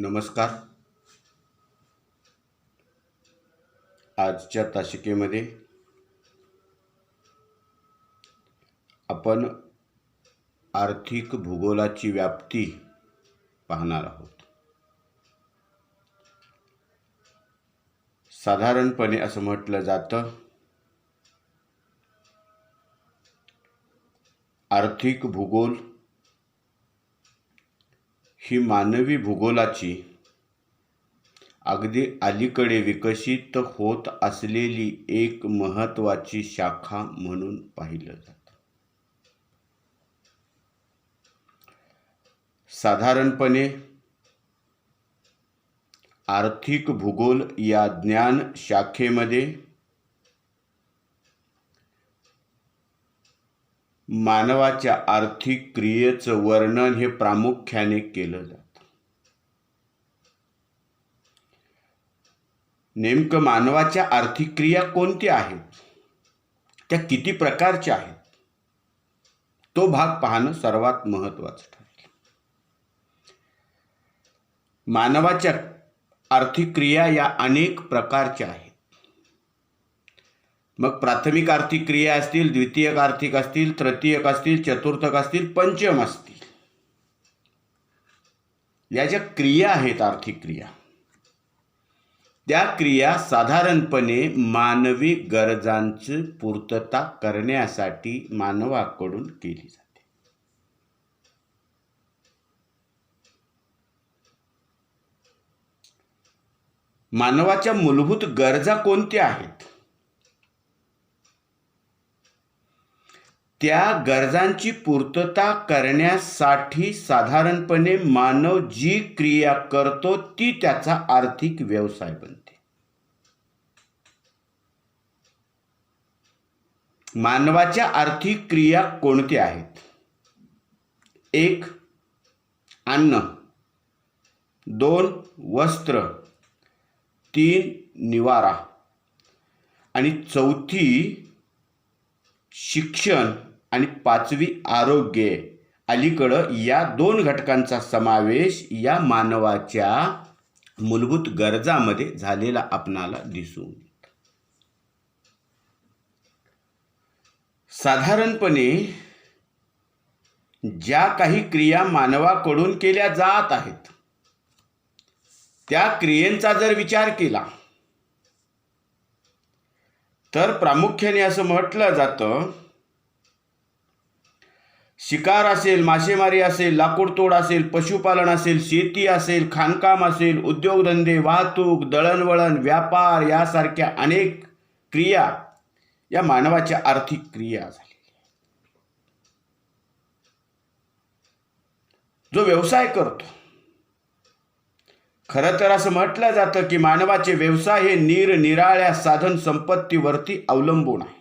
नमस्कार. आजच्या तासिकेमध्ये आपण आर्थिक भूगोलाची व्याप्ती पाहणार आहोत. साधारणपणे असं म्हटलं जातं, आर्थिक भूगोल ही मानवी भूगोलाची अगदी अलीकडे विकसित होत असलेली एक महत्त्वाची शाखा म्हणून पाहिलं जातं. साधारणपणे आर्थिक भूगोल या ज्ञान शाखेमध्ये मानवाच्या आर्थिक क्रियेचं वर्णन हे प्रामुख्याने केलं जातं. नेमकं मानवाच्या आर्थिक क्रिया कोणत्या आहेत, त्या किती प्रकारच्या आहेत, तो भाग पाहणं सर्वात महत्त्वाचं ठरेल. मानवाच्या आर्थिक क्रिया या अनेक प्रकारच्या आहेत. मग प्राथमिक आर्थिक क्रिया असतील, द्वितीयक आर्थिक असतील, तृतीयक असतील, चतुर्थक असतील, पंचम असतील. या ज्या क्रिया आहेत आर्थिक क्रिया, त्या क्रिया साधारणपणे मानवी गरजांची पूर्तता करण्यासाठी मानवाकडून केली जाते. मानवाच्या मूलभूत गरजा कोणत्या आहेत, त्या गरजांची पूर्तता करण्यासाठी साधारणपणे मानव जी क्रिया करतो ती त्याचा आर्थिक व्यवसाय बनते. मानवाच्या आर्थिक क्रिया कोणत्या आहेत? 1. अन्न, 2. वस्त्र, 3. निवारा आणि 4. शिक्षण आणि 5. आरोग्य. अलीकडं या 2 घटकांचा समावेश या मानवाच्या मूलभूत गरजामध्ये झालेला आपणाला दिसून येतो. साधारणपणे ज्या काही क्रिया मानवाकडून केल्या जात आहेत, त्या क्रियेचा जर विचार केला तर प्रामुख्याने असं म्हटलं जातं, शिकार असेल, मासेमारी असेल, लाकूड तोड असेल, पशुपालन असेल, शेती असेल, खाणकाम असेल, उद्योगधंदे, वाहतूक, दळणवळण, व्यापार यासारख्या अनेक क्रिया या मानवाच्या आर्थिक क्रिया झालेल्या. जो व्यवसाय करतो, खरं तर असं म्हटलं जातं की मानवाचे व्यवसाय हे निरनिराळ्या साधन संपत्तीवरती अवलंबून आहेत.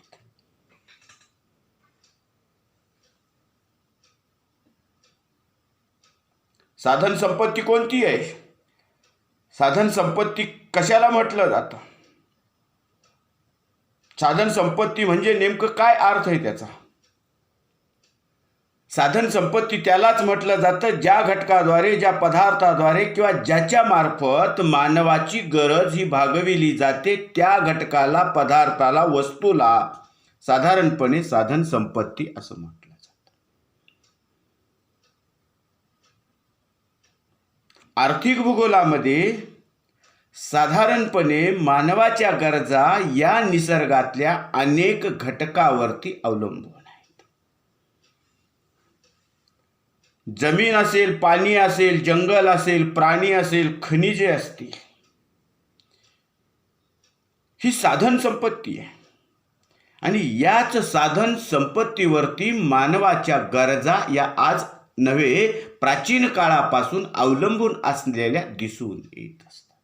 साधन संपत्ती कोणती आहे? साधन संपत्ती कशाला म्हटलं जातं? साधन संपत्ती म्हणजे नेमकं काय अर्थ आहे त्याचा? साधन संपत्ती त्यालाच म्हटलं जातं ज्या घटकाद्वारे, ज्या पदार्थाद्वारे किंवा ज्याच्या मार्फत मानवाची गरज ही भागविली जाते, त्या घटकाला, पदार्थाला, वस्तूला साधारणपणे साधन संपत्ती असं म्हटलं जातं. आर्थिक भूगोलामध्ये साधारणपणे मानवाच्या गरजा या निसर्गातल्या अनेक घटकावरती अवलंबून आहेत. जमीन असेल, पाणी असेल, जंगल असेल, प्राणी असेल, खनिजे असतील, ही साधन संपत्ती आहे. आणि याच साधन संपत्तीवरती मानवाच्या गरजा या आज नव्हे प्राचीन काळापासून अवलंबून असलेल्या दिसून येत असतात.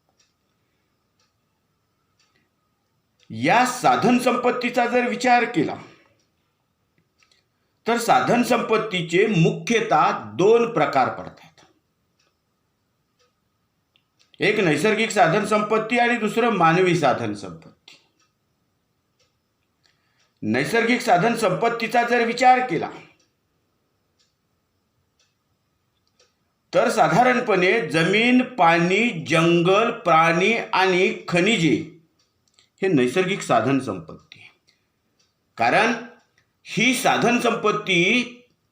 या साधन संपत्तीचा जर विचार केला तर साधन संपत्तीचे मुख्यतः 2 प्रकार पडतात. एक नैसर्गिक साधन संपत्ती आणि दुसरं मानवी साधन संपत्ती. नैसर्गिक साधन संपत्तीचा जर विचार केला तर साधारणपणे जमीन, पाणी, जंगल, प्राणी आणि खनिजे हे नैसर्गिक साधन संपत्ती आहे. कारण ही साधन संपत्ती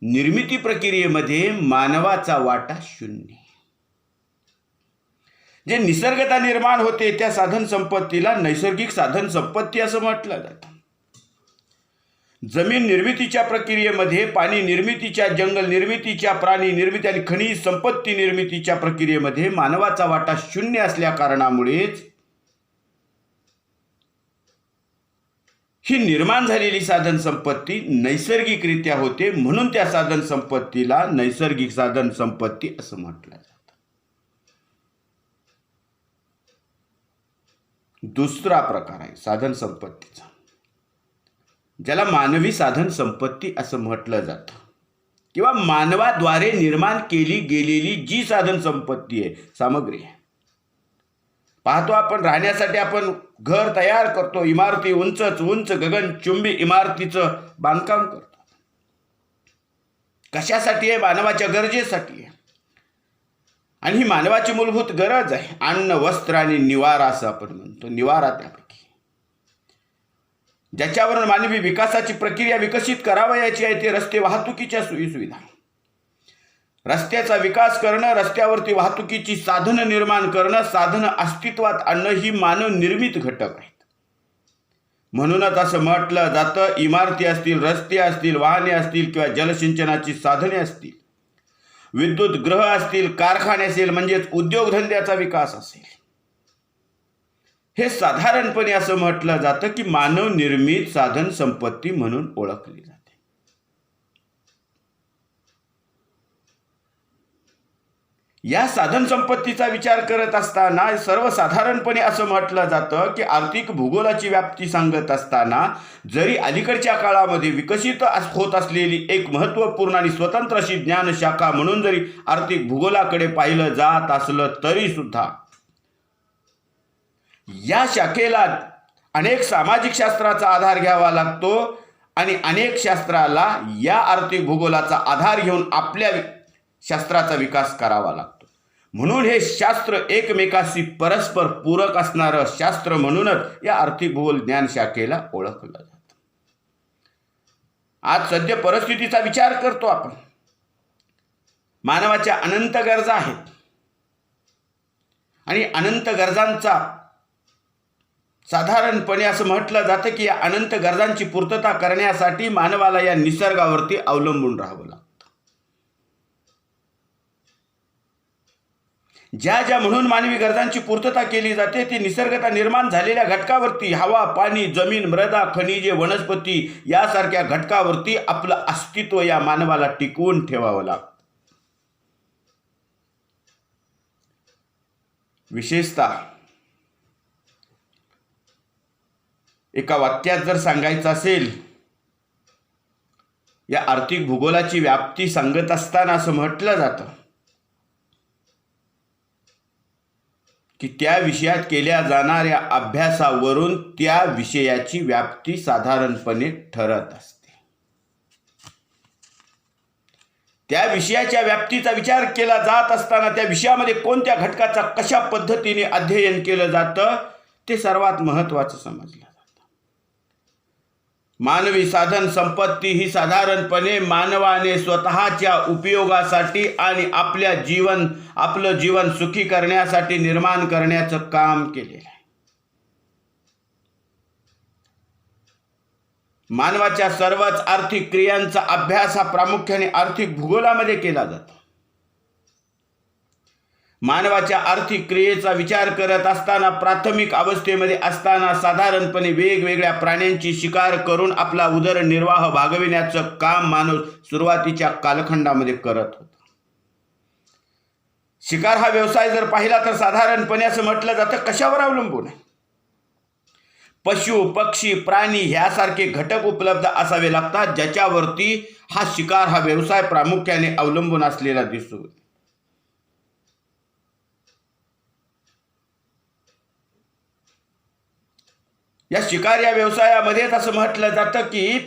निर्मिती प्रक्रियेमध्ये मानवाचा वाटा शून्य. जे निसर्गता निर्माण होते त्या साधन संपत्तीला नैसर्गिक साधन संपत्ती असं म्हटलं जातं. जमीन निर्मितीच्या प्रक्रियेमध्ये, पाणी निर्मितीच्या, जंगल निर्मितीच्या, प्राणी निर्मिती आणि खनिज संपत्ती निर्मितीच्या प्रक्रियेमध्ये मानवाचा वाटा शून्य असल्या कारणामुळेच ही निर्माण झालेली साधन संपत्ती नैसर्गिकरित्या होते. म्हणून त्या साधन संपत्तीला नैसर्गिक साधन संपत्ती असं म्हटलं जातं. दुसरा प्रकार आहे साधन संपत्तीचा, ज्याला मानवी साधन संपत्ती असं म्हटलं जातं, किंवा मानवाद्वारे निर्माण केली गेलेली जी साधन संपत्ती आहे, सामग्री आहे. पाहतो आपण, राहण्यासाठी आपण घर तयार करतो, इमारती उंचच उंच गगनचुंबी इमारतीचं बांधकाम करतो. कशासाठी आहे? मानवाच्या गरजेसाठी आहे. आणि ही मानवाची मूलभूत गरज आहे. अन्न, वस्त्र आणि निवारा असं आपण म्हणतो. निवारा त्यापैकी, ज्याच्यावरून मानवी विकासाची प्रक्रिया विकसित करावयाची आहे, ते रस्ते, वाहतुकीच्या सोयीसुविधा. रस्त्याचा विकास करणं, रस्त्यावरती वाहतुकीची साधनं निर्माण करणं, साधनं अस्तित्वात आणणं ही मानव निर्मित घटक आहेत. म्हणूनच असं म्हटलं जातं, इमारती असतील, रस्ते असतील, वाहने असतील किंवा जलसिंचनाची साधने असतील, विद्युत ग्रह असतील, कारखाने असेल, म्हणजेच उद्योगधंद्याचा विकास असेल, हे साधारणपणे असं म्हटलं जातं की मानव निर्मित साधन संपत्ती म्हणून ओळखली जाते. या साधन संपत्तीचा विचार करत असताना सर्वसाधारणपणे असं म्हटलं जातं की आर्थिक भूगोलाची व्याप्ती सांगत असताना, जरी अलीकडच्या काळामध्ये विकसित होत असलेली एक महत्त्वपूर्ण आणि स्वतंत्र अशी ज्ञानशाखा म्हणून जरी आर्थिक भूगोलाकडे पाहिलं जात असलं, तरी सुद्धा या शाखेला अनेक सामाजिक शास्त्राचा आधार घ्यावा लागतो आणि अनेक शास्त्राला या आर्थिक भूगोलाचा आधार घेऊन आपल्या शास्त्राचा विकास करावा लागतो. म्हणून हे शास्त्र एकमेकाशी परस्पर पूरक असणारं शास्त्र म्हणूनच या आर्थिक भूगोल ज्ञान शाखेला ओळखलं जातं. आज सध्या परिस्थितीचा विचार करतो आपण. मानवाच्या अनंत गरजा आहेत आणि अनंत गरजांचा साधारणपणे असं म्हटलं जातं की या अनंत गरजांची पूर्तता करण्यासाठी मानवाला या निसर्गावरती अवलंबून राहावं लागतं. ज्या ज्या म्हणून मानवी गरजांची पूर्तता केली जाते ती निसर्गता निर्माण झालेल्या घटकावरती, हवा, पाणी, जमीन, मृदा, खनिजे, वनस्पती यासारख्या घटकावरती आपलं अस्तित्व या मानवाला टिकवून ठेवावं लागतं. विशेषतः एका वाक्यात जर सांगायचं असेल, या आर्थिक भूगोलाची व्याप्ती सांगत असताना असं म्हटलं जातं की त्या विषयात केल्या जाणाऱ्या अभ्यासावरून त्या विषयाची व्याप्ती साधारणपणे ठरत असते. त्या विषयाच्या व्याप्तीचा विचार केला जात असताना त्या विषयामध्ये कोणत्या घटकाचा कशा पद्धतीने अध्ययन केलं जातं ते सर्वात महत्त्वाचं समजलं जातं. मानवी साधन संपत्ती ही साधारणपणे मानवाने स्वतःच्या उपयोगासाठी आणि आपलं जीवन सुखी करण्यासाठी निर्माण करण्याचं काम केलेलं आहे. मानवाच्या सर्वच आर्थिक क्रियांचा अभ्यास हा प्रामुख्याने आर्थिक भूगोलामध्ये केला जातो. मानवाच्या आर्थिक क्रियेचा विचार करत असताना, प्राथमिक अवस्थेमध्ये असताना साधारणपणे वेगवेगळ्या प्राण्यांची शिकार करून आपला उदरनिर्वाह भागविण्याचं काम माणूस सुरुवातीच्या कालखंडामध्ये करत होता. शिकार हा व्यवसाय जर पाहिला तर साधारणपणे असं म्हटलं जातं कशावर अवलंबून आहे? पशु, पक्षी, प्राणी ह्यासारखे घटक उपलब्ध असावे लागतात ज्याच्यावरती हा शिकार हा व्यवसाय प्रामुख्याने अवलंबून असलेला दिसतो. या शिकार या व्यवसायामध्येच असं म्हटलं जातं की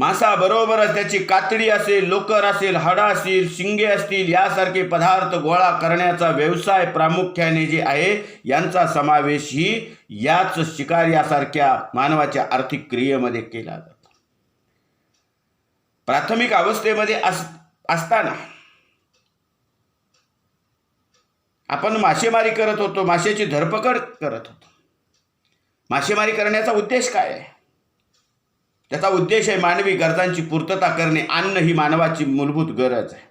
मासा बरोबरच त्याची कातडी असेल, लोकर असेल, हाडा असतील, शिंगे असतील यासारखे पदार्थ गोळा करण्याचा व्यवसाय प्रामुख्याने जे आहे यांचा समावेशही याच शिकार यासारख्या मानवाच्या आर्थिक क्रियेमध्ये केला जातो. प्राथमिक अवस्थेमध्ये असताना आपण मासेमारी करत होतो, माशाची धरपकड करत होतो. मासेमारी करण्याचा उद्देश काय आहे? त्याचा उद्देश आहे मानवी गरजांची पूर्तता करणे. अन्न ही मानवाची मूलभूत गरज आहे.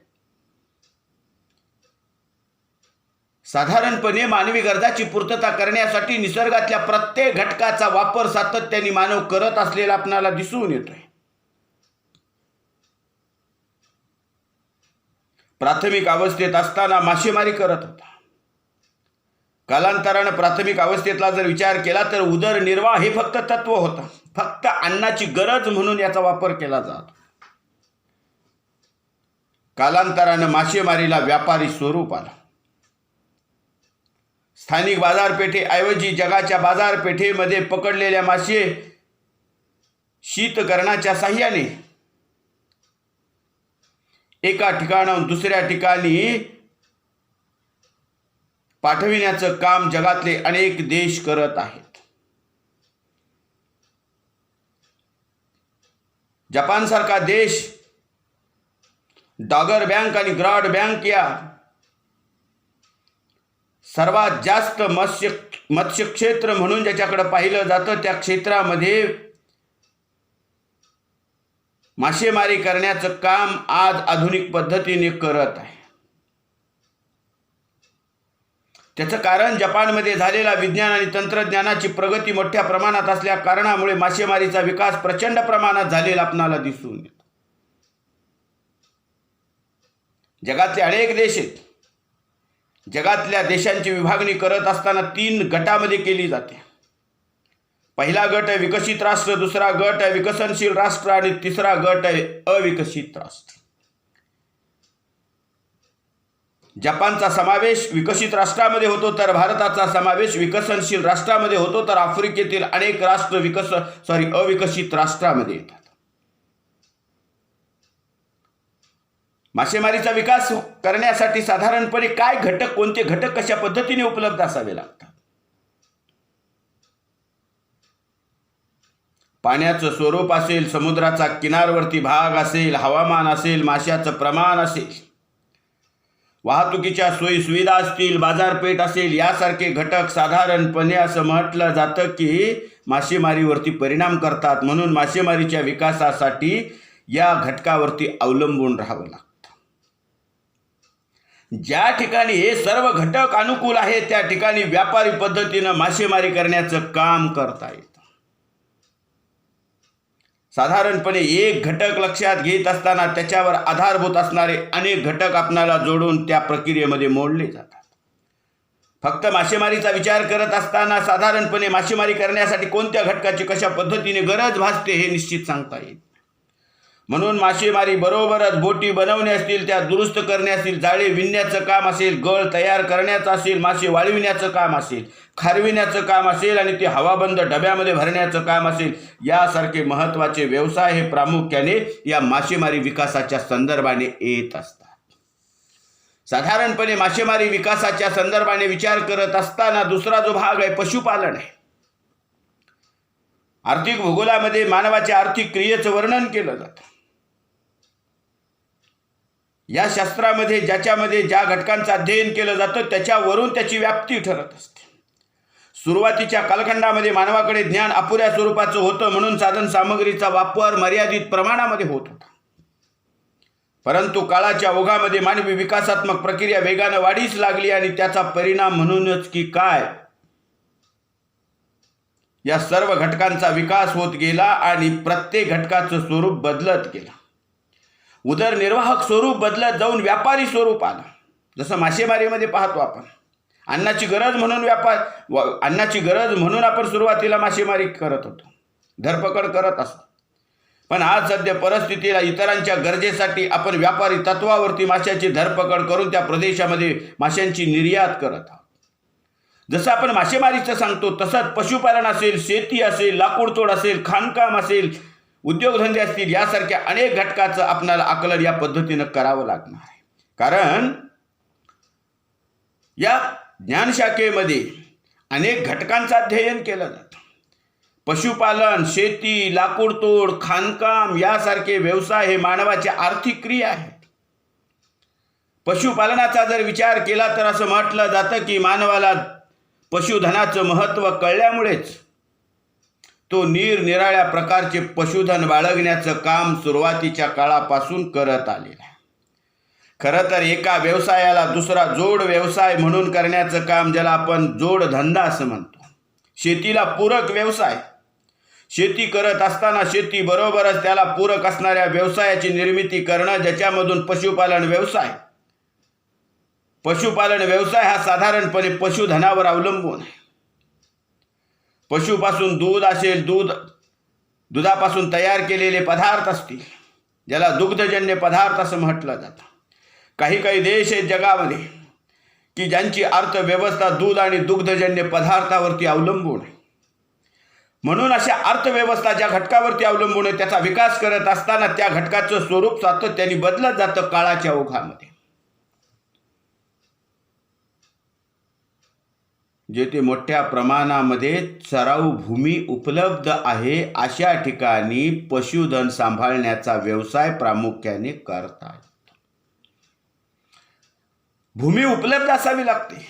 साधारणपणे मानवी गरजाची पूर्तता करण्यासाठी निसर्गातल्या प्रत्येक घटकाचा वापर सातत्याने मानव करत असलेला आपल्याला दिसून येतोय. प्राथमिक अवस्थेत असताना मासेमारी करत होता. कालांतराने प्राथमिक अवस्थेतला जर विचार केला तर उदरनिर्वाह हे फक्त तत्व होतं. फक्त अन्नाची गरज म्हणून याचा वापर केला जातो. कालांतराने मासेमारीला व्यापारी स्वरूप आलं. स्थानिक बाजारपेठेऐवजी जगाच्या बाजारपेठेमध्ये पकडलेल्या मासे शीतकरणाच्या साह्याने एका ठिकाणाहून दुसऱ्या ठिकाणी पाठविण्याचं काम जगातले अनेक देश करत आहेत. जपानसारखा देश डॉगर बँक आणि ग्रॉड बँक या सर्वात जास्त मत्स्य क्षेत्र म्हणून ज्याच्याकडे पाहिलं जातं त्या क्षेत्रामध्ये मासेमारी करण्याचं काम आज आधुनिक पद्धतीने करत आहे. त्याचं कारण जपानमध्ये झालेला विज्ञान आणि तंत्रज्ञानाची प्रगती मोठ्या प्रमाणात असल्या कारणामुळे मासेमारीचा विकास प्रचंड प्रमाणात झालेला आपणाला दिसून येतो. जगातले अनेक देश आहेत. जगातल्या देशांची विभागणी करत असताना 3 गटामध्ये केली जाते. पहिला गट आहे विकसित राष्ट्र, दुसरा गट आहे विकसनशील राष्ट्र आणि तिसरा गट आहे अविकसित राष्ट्र. जपानचा समावेश विकसित राष्ट्रामध्ये होतो तर भारताचा समावेश विकसनशील राष्ट्रामध्ये होतो तर आफ्रिकेतील अनेक राष्ट्र अविकसित राष्ट्रामध्ये येतात. मासेमारीचा विकास करण्यासाठी साधारणपणे कोणते घटक कशा पद्धतीने उपलब्ध असावे लागतात? पाण्याचं स्वरूप असेल, समुद्राचा किनारवर्ती भाग असेल, हवामान असेल, माशाचं प्रमाण असेल, वाहतुकीच्या सोयी सुविधा असतील, बाजारपेठ असेल, यासारखे घटक साधारणपणे असं म्हटलं जातं की मासेमारीवरती परिणाम करतात. म्हणून मासेमारीच्या विकासासाठी या घटकावरती अवलंबून राहावं लागतं. ज्या ठिकाणी हे सर्व घटक अनुकूल आहेत त्या ठिकाणी व्यापारी पद्धतीनं मासेमारी करण्याचं काम करता येतं. साधारणपणे एक घटक लक्षात घेत असताना त्याच्यावर आधारभूत असणारे अनेक घटक आपणाला जोडून त्या प्रक्रियेमध्ये मोडले जातात. फक्त मासेमारीचा विचार करत असताना साधारणपणे मासेमारी करण्यासाठी कोणत्या घटकाची कशा पद्धतीने गरज भासते हे निश्चित सांगता येईल. म्हणून मासेमारी बरोबरच बोटी बनवणे असतील, त्या दुरुस्त करणे असतील, जाळे विणण्याचं काम असेल, गळ तयार करण्याचं असेल, मासे वाळविण्याचं काम असेल, खारविण्याचं काम असेल आणि ते हवाबंद डब्यामध्ये भरण्याचं काम असेल, यासारखे महत्त्वाचे व्यवसाय हे प्रामुख्याने या मासेमारी विकासाच्या संदर्भाने येत असतात. साधारणपणे मासेमारी विकासाच्या संदर्भाने विचार करत असताना दुसरा जो भाग आहे पशुपालन आहे. आर्थिक भूगोलामध्ये मानवाच्या आर्थिक क्रियेचं वर्णन केलं जातं. या शास्त्रामध्ये ज्याच्यामध्ये ज्या घटकांचं अध्ययन केलं जातं त्याच्यावरून त्याची व्याप्ती ठरत असते. सुरुवातीच्या कालखंडामध्ये मानवाकडे ज्ञान अपुऱ्या स्वरूपाचं होतं म्हणून साधन सामग्रीचा वापर मर्यादित प्रमाणामध्ये होत होता. परंतु काळाच्या ओघामध्ये मानवी विकासात्मक प्रक्रिया वेगानं वाढीस लागली आणि त्याचा परिणाम म्हणूनच की काय या सर्व घटकांचा विकास होत गेला आणि प्रत्येक घटकाचं स्वरूप बदलत गेलं. उदरनिर्वाहक स्वरूप बदलत जाऊन व्यापारी स्वरूप आलं. जसं मासेमारीमध्ये पाहतो आपण अन्नाची गरज म्हणून आपण सुरुवातीला मासेमारी करत होतो, धरपकड करत असतो. पण आज सध्या परिस्थितीला इतरांच्या गरजेसाठी आपण व्यापारी तत्वावरती माशाची धरपकड करून त्या प्रदेशामध्ये माशांची निर्यात करत आहोत. जसं आपण मासेमारीचं सांगतो तसंच पशुपालन असेल, शेती असेल, लाकूडतोड असेल, खाणकाम असेल, उद्योगधंदे असतील, यासारख्या अनेक घटकाचं आपल्याला आकलन या पद्धतीनं करावं लागणार आहे. कारण या ज्ञानशाखेमध्ये अनेक घटकांचं अध्ययन केलं जातं. पशुपालन, शेती, लाकूडतोड, खाणकाम यासारखे व्यवसाय हे मानवाच्या आर्थिक क्रिया आहेत. पशुपालनाचा जर विचार केला तर असं म्हटलं जातं की मानवाला पशुधनाचं महत्त्व कळल्यामुळेच तो निरनिराळ्या प्रकारचे पशुधन बाळगण्याचं काम सुरुवातीच्या काळापासून करत आलेला आहे. खरं तर एका व्यवसायाला दुसरा जोड व्यवसाय म्हणून करण्याचं काम, ज्याला आपण जोडधंदा असं म्हणतो. शेतीला पूरक व्यवसाय, शेती करत असताना शेतीबरोबरच त्याला पूरक असणाऱ्या व्यवसायाची निर्मिती करणं, ज्याच्यामधून पशुपालन व्यवसाय हा साधारणपणे पशुधनावर अवलंबून आहे. पशुपासून दूध असेल, दुधापासून तयार केलेले पदार्थ असतील, ज्याला दुग्धजन्य पदार्थ असं म्हटलं जातं. काही देश आहेत जगामध्ये की ज्यांची अर्थव्यवस्था दूध आणि दुग्धजन्य पदार्थावरती अवलंबून आहे. म्हणून अशा अर्थव्यवस्था ज्या घटकावरती अवलंबून आहे, त्याचा विकास करत असताना त्या घटकाचं स्वरूप सातत्याने बदलत जातं काळाच्या ओघामध्ये. जेथे मोठ्या प्रमाणामध्ये चराऊ भूमी उपलब्ध आहे, अशा ठिकाणी पशुधन सांभाळण्याचा व्यवसाय प्रामुख्याने करतात. भूमी उपलब्ध असावी लागते,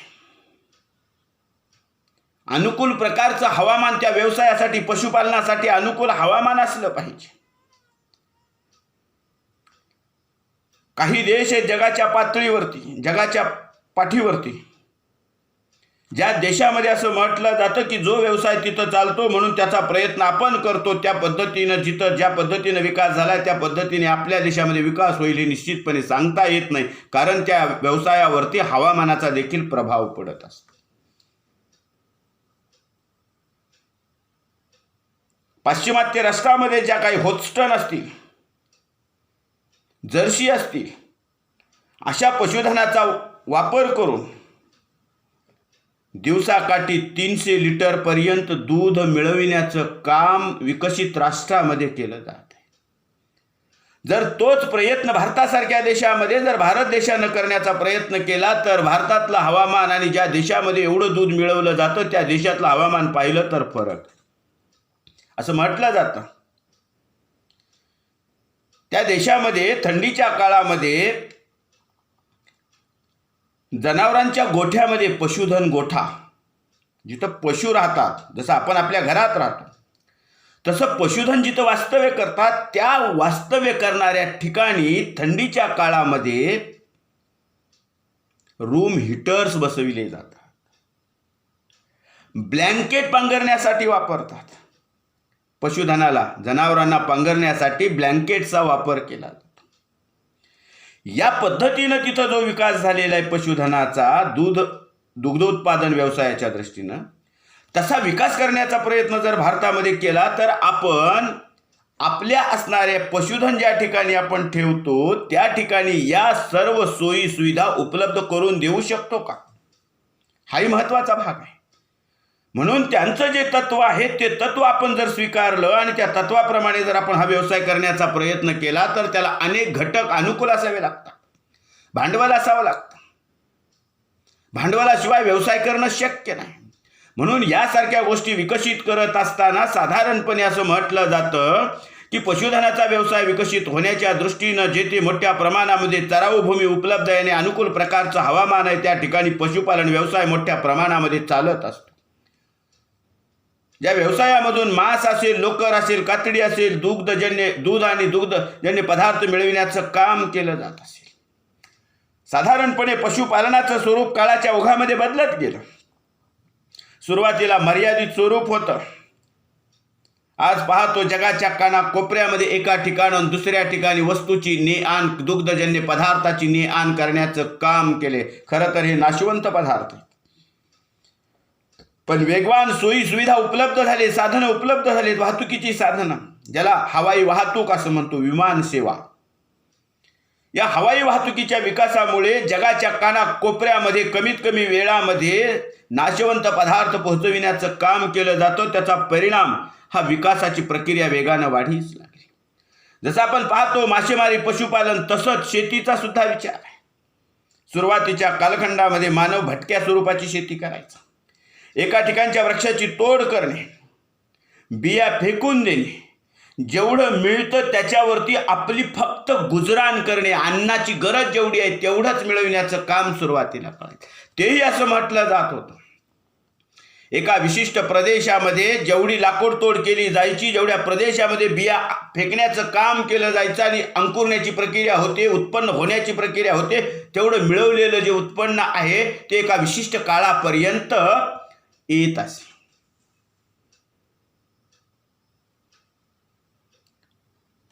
अनुकूल प्रकारचं हवामान त्या व्यवसायासाठी, पशुपालनासाठी अनुकूल हवामान असलं पाहिजे. काही देश आहेत जगाच्या पातळीवरती, जगाच्या पाठीवरती, ज्या देशामध्ये असं म्हटलं जातं की जो व्यवसाय तिथं चालतो म्हणून त्याचा प्रयत्न आपण करतो, त्या पद्धतीनं जिथं ज्या पद्धतीनं विकास झाला त्या पद्धतीने आपल्या देशामध्ये विकास होईल हे निश्चितपणे सांगता येत नाही. कारण त्या व्यवसायावरती हवामानाचा देखील प्रभाव पडत असतो. पाश्चिमात्य राष्ट्रामध्ये ज्या काही होल्स्टन असतील, जर्सी असतील, अशा पशुधनाचा वापर करून दिवसाकाठी 300 लिटरपर्यंत दूध मिळविण्याचं काम विकसित राष्ट्रामध्ये केलं जात आहे. जर तोच प्रयत्न भारतासारख्या देशामध्ये जर भारत देशानं करण्याचा प्रयत्न केला तर भारतातलं हवामान आणि ज्या देशामध्ये एवढं दूध मिळवलं जातं त्या देशातलं हवामान पाहिलं तर फरक असं म्हटलं जातं. त्या देशामध्ये थंडीच्या काळामध्ये जनावरांच्या गोठ्यामध्ये, पशुधन गोठा जिथं पशु राहतात, जसं आपण आपल्या घरात राहतो तसं पशुधन जिथं वास्तव्य करतात, त्या वास्तव्य करणाऱ्या ठिकाणी थंडीच्या काळामध्ये रूम हीटर्स बसविले जातात. ब्लँकेट पांघरण्यासाठी वापरतात. पशुधनाला, जनावरांना पांघरण्यासाठी ब्लँकेटचा वापर केला जातो. या पद्धतीनं तिथं जो विकास झालेला आहे पशुधनाचा, दुग्धोत्पादन व्यवसायाच्या दृष्टीनं, तसा विकास करण्याचा प्रयत्न जर भारतामध्ये केला तर आपण आपल्या असणाऱ्या पशुधन ज्या ठिकाणी आपण ठेवतो त्या ठिकाणी या सर्व सोयी सुविधा उपलब्ध करून देऊ शकतो का, हाही महत्त्वाचा भाग आहे. म्हणून त्यांचं जे तत्व आहे ते तत्व आपण जर स्वीकारलं आणि त्या तत्वाप्रमाणे जर आपण हा व्यवसाय करण्याचा प्रयत्न केला तर त्याला अनेक घटक अनुकूल असावे लागतात. भांडवल असावं लागतं. भांडवलाशिवाय व्यवसाय करणं शक्य नाही. म्हणून यासारख्या गोष्टी विकसित करत असताना साधारणपणे असं म्हटलं जातं की पशुधनाचा व्यवसाय विकसित होण्याच्या दृष्टीनं जेथे मोठ्या प्रमाणामध्ये चराऊ भूमी उपलब्ध आहे आणि अनुकूल प्रकारचं हवामान आहे त्या ठिकाणी पशुपालन व्यवसाय मोठ्या प्रमाणामध्ये चालत असतो. ज्या व्यवसायामधून मांस असेल, लोकर असेल, कातडी असेल, दूध आणि दुग्धजन्य पदार्थ मिळविण्याचं काम केलं जात असेल. साधारणपणे पशुपालनाचं स्वरूप काळाच्या ओघामध्ये बदलत गेलं. सुरुवातीला मर्यादित स्वरूप होतं. आज पाहतो जगाच्या कानाकोपऱ्यामध्ये एका ठिकाणाहून दुसऱ्या ठिकाणी वस्तूची ने-आण, दुग्धजन्य पदार्थाची ने-आण करण्याचं काम केले. खरं तर हे नाशवंत पदार्थ, पण वेगवान सोयी सुविधा उपलब्ध झाले, साधनं उपलब्ध झाले, वाहतुकीची साधनं, ज्याला हवाई वाहतूक असं म्हणतो, विमान सेवा. या हवाई वाहतुकीच्या विकासामुळे जगाच्या कानाकोपऱ्यामध्ये कमीत कमी वेळामध्ये नाशवंत पदार्थ पोहोचविण्याचं काम केलं जातं. त्याचा परिणाम हा विकासाची प्रक्रिया वेगानं वाढीस लागली. जसं आपण पाहतो मासेमारी, पशुपालन, तसंच शेतीचा सुद्धा विचार आहे. सुरुवातीच्या कालखंडामध्ये मानव भटक्या स्वरूपाची शेती करायचा. एका ठिकाणच्या वृक्षाची तोड करणे, बिया फेकून देणे, जेवढं मिळतं त्याच्यावरती आपली फक्त गुजराण करणे, अन्नाची गरज जेवढी आहे तेवढंच मिळविण्याचं काम सुरुवातीला करायचं. तेही असं म्हटलं जात होतं. एका विशिष्ट प्रदेशामध्ये जेवढी लाकूड तोड केली जायची, जेवढ्या प्रदेशामध्ये बिया फेकण्याचं काम केलं जायचं आणि अंकुरण्याची प्रक्रिया होते, उत्पन्न होण्याची प्रक्रिया होते, तेवढं मिळवलेलं जे उत्पन्न आहे ते एका विशिष्ट काळापर्यंत येत असे.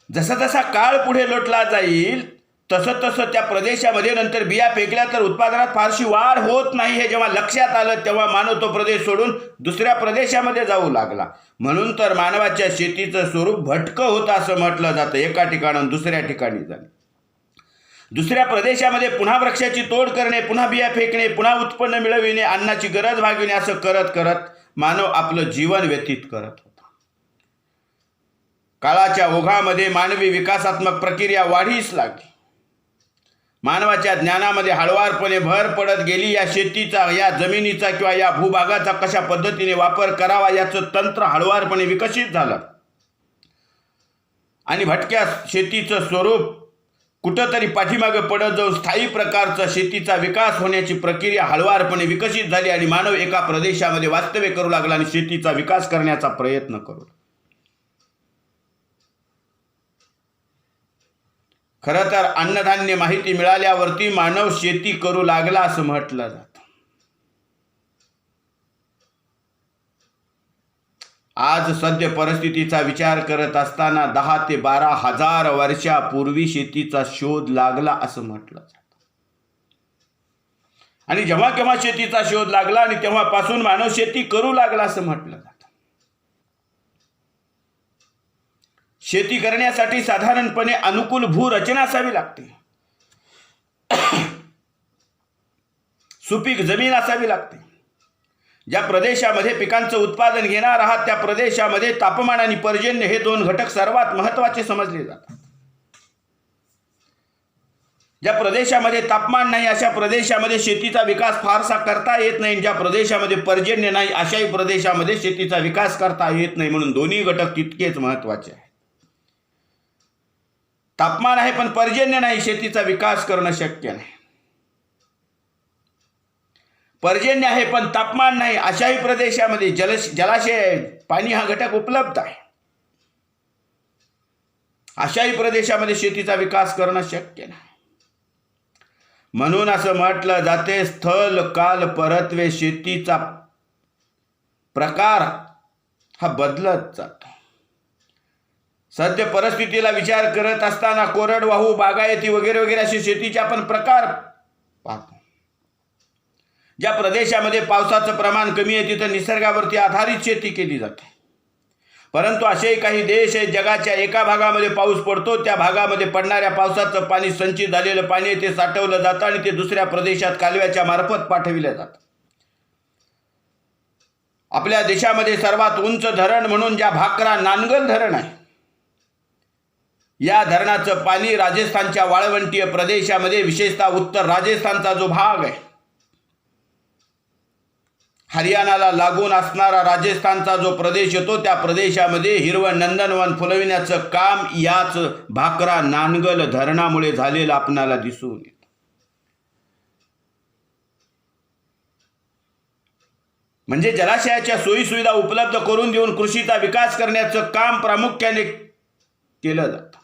जसा जसा काळ पुढे लोटला जाईल तसं तसं त्या प्रदेशामध्ये नंतर बिया फेकल्या तर उत्पादनात फारशी वाढ होत नाही हे जेव्हा लक्षात आलं तेव्हा मानव तो प्रदेश सोडून दुसऱ्या प्रदेशामध्ये जाऊ लागला. म्हणून तर मानवाच्या शेतीचं स्वरूप भटकं होतं असं म्हटलं जातं. एका ठिकाणाहून दुसऱ्या ठिकाणी जाणे, दुसऱ्या प्रदेशामध्ये पुन्हा वृक्षाची तोड करणे, पुन्हा बिया फेकणे, पुन्हा उत्पन्न मिळविणे, अन्नाची गरज भागविणे, असं करत करत मानव आपलं जीवन व्यतीत करत होता. काळाच्या ओघामध्ये मानवी विकासात्मक प्रक्रिया वाढीस लागली. मानवाच्या ज्ञानामध्ये हळुवारपणे भर पडत गेली. या शेतीचा, या जमिनीचा किंवा या भूभागाचा कशा पद्धतीने वापर करावा याचं तंत्र हळुवारपणे विकसित झालं आणि भटक्या शेतीचं स्वरूप कुठंतरी पाठीमागे पडत जाऊन स्थायी प्रकारचा शेतीचा विकास होण्याची प्रक्रिया हळुवारपणे विकसित झाली आणि मानव एका प्रदेशामध्ये वास्तव्य करू लागला आणि शेतीचा विकास करण्याचा प्रयत्न करू लागला. खरं तर अन्नधान्य माहिती मिळाल्यावरती मानव शेती करू लागला असं म्हटलं जातं. आज सद्य परिस्थितीचा विचार करत असताना 10 ते 12 हजार वर्षापूर्वी शेतीचा शोध लागला असं म्हटलं जातं. आणि जेव्हा केव्हा शेतीचा शोध लागला आणि तेव्हापासून मानव शेती करू लागला असं म्हटलं जातं. शेती करण्यासाठी साधारणपणे अनुकूल भूरचना असावी लागते, सुपीक जमीन असावी लागते. ज्या प्रदेशामध्ये पिकांचं उत्पादन घेणार आहात त्या प्रदेशामध्ये तापमान आणि पर्जन्य हे 2 घटक सर्वात महत्त्वाचे समजले जातात. ज्या प्रदेशामध्ये तापमान नाही अशा प्रदेशामध्ये शेतीचा विकास फारसा करता येत नाही. ज्या प्रदेशामध्ये पर्जन्य नाही अशाही प्रदेशामध्ये शेतीचा विकास करता येत नाही. म्हणून दोन्ही घटक तितकेच महत्त्वाचे आहेत. तापमान आहे पण पर्जन्य नाही, शेतीचा विकास करणं शक्य नाही. पर्जन्य आहे पण तापमान नाही अशाही प्रदेशामध्ये जलाशय, पाणी हा घटक उपलब्ध आहे. अशाही प्रदेशामध्ये शेतीचा विकास करणं शक्य नाही. म्हणून असं म्हटलं जाते, स्थल काल परत्वे शेतीचा प्रकार हा बदलत जातो. सद्य परिस्थितीला विचार करत असताना कोरडवाहू, बागायती वगैरे वगैरे असे शेतीचे आपण प्रकार पाहतो. ज्या प्रदेशामध्ये पावसाचं प्रमाण कमी आहे तिथं निसर्गावरती आधारित शेती केली जाते. परंतु असेही काही देश आहेत जगाच्या एका भागामध्ये पाऊस पडतो, त्या भागामध्ये पडणाऱ्या पावसाचं पाणी, संचित झालेलं पाणी ते साठवलं जातं आणि ते दुसऱ्या प्रदेशात कालव्याच्या मार्फत पाठविलं जातं. आपल्या देशामध्ये सर्वात उंच धरण म्हणून ज्या भाकरा नानगल धरण आहे, या धरणाचं पाणी राजस्थानच्या वाळवंटीय प्रदेशामध्ये, विशेषतः उत्तर राजस्थानचा जो भाग आहे, हरियाणाला लागून असणारा राजस्थानचा जो प्रदेश येतो त्या प्रदेशामध्ये हिरवं नंदनवन फुलविण्याचं काम याच भाकरा नानगल धरणामुळे झालेलं आपणाला दिसून येतं. म्हणजे जलाशयाच्या सोयीसुविधा उपलब्ध करून देऊन कृषीचा विकास करण्याचं काम प्रामुख्याने केलं जातं.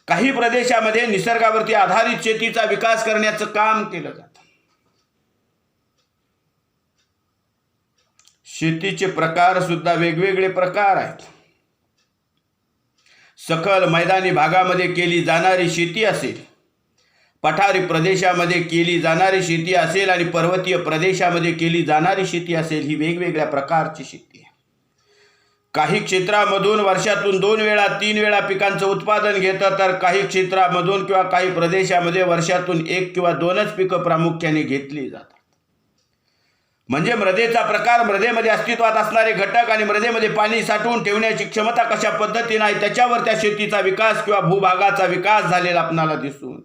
काही प्रदेशामध्ये निसर्गावरती आधारित शेतीचा विकास करण्याचं काम केलं जातं. शेतीचे प्रकार सुद्धा वेगवेगळे प्रकार आहेत. सखल मैदानी भागामध्ये केली जाणारी शेती असेल, पठारी प्रदेशामध्ये केली जाणारी शेती असेल आणि पर्वतीय प्रदेशामध्ये केली जाणारी शेती असेल, ही वेगवेगळ्या प्रकारची शेती आहे. काही क्षेत्रामधून वर्षातून 2 वेळा 3 वेळा पिकांचं उत्पादन घेतात, तर काही क्षेत्रामधून किंवा काही प्रदेशामध्ये वर्षातून 1 किंवा 2च पिकं प्रामुख्याने घेतली जातात. म्हणजे मृदेचा प्रकार, मृदेमध्ये अस्तित्वात असणारे घटक आणि मृदेमध्ये पाणी साठवून ठेवण्याची क्षमता कशा पद्धतीने आहे त्याच्यावर त्या शेतीचा विकास किंवा भूभागाचा विकास झालेला आपल्याला दिसून.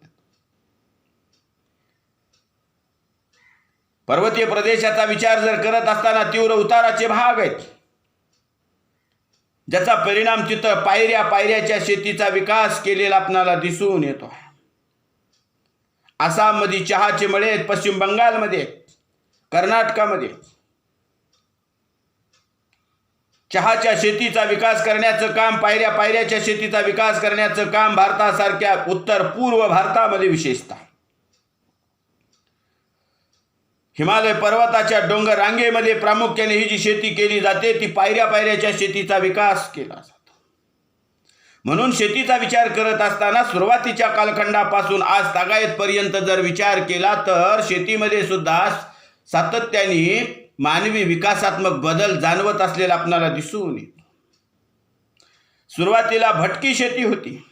पर्वतीय प्रदेशाचा विचार जर करत असताना तीव्र उताराचे भाग आहेत, ज्याचा परिणाम तिथं पायऱ्या पायऱ्याच्या शेतीचा विकास केलेला आपल्याला दिसून येतो. आसाममध्ये चहाचे मळे आहेत, पश्चिम बंगालमध्ये, कर्नाटकामध्ये चहाच्या शेतीचा विकास करण्याचं काम, पायऱ्या पायऱ्याच्या शेतीचा विकास करण्याचं काम भारतासारख्या उत्तर पूर्व भारतामध्ये विशेषतः हिमालय पर्वताच्या डोंगर रांगेमध्ये प्रामुख्याने ही जी शेती केली जाते ती पायऱ्या पायऱ्याच्या शेतीचा विकास केला जातो. म्हणून शेतीचा विचार करत असताना सुरुवातीच्या कालखंडापासून आज तागायतपर्यंत जर विचार केला तर शेतीमध्ये सुद्धा सातत्याने मानवी विकासात्मक बदल जाणवत असलेला आपल्याला दिसून येतो. सुरुवातीला भटकी शेती होती,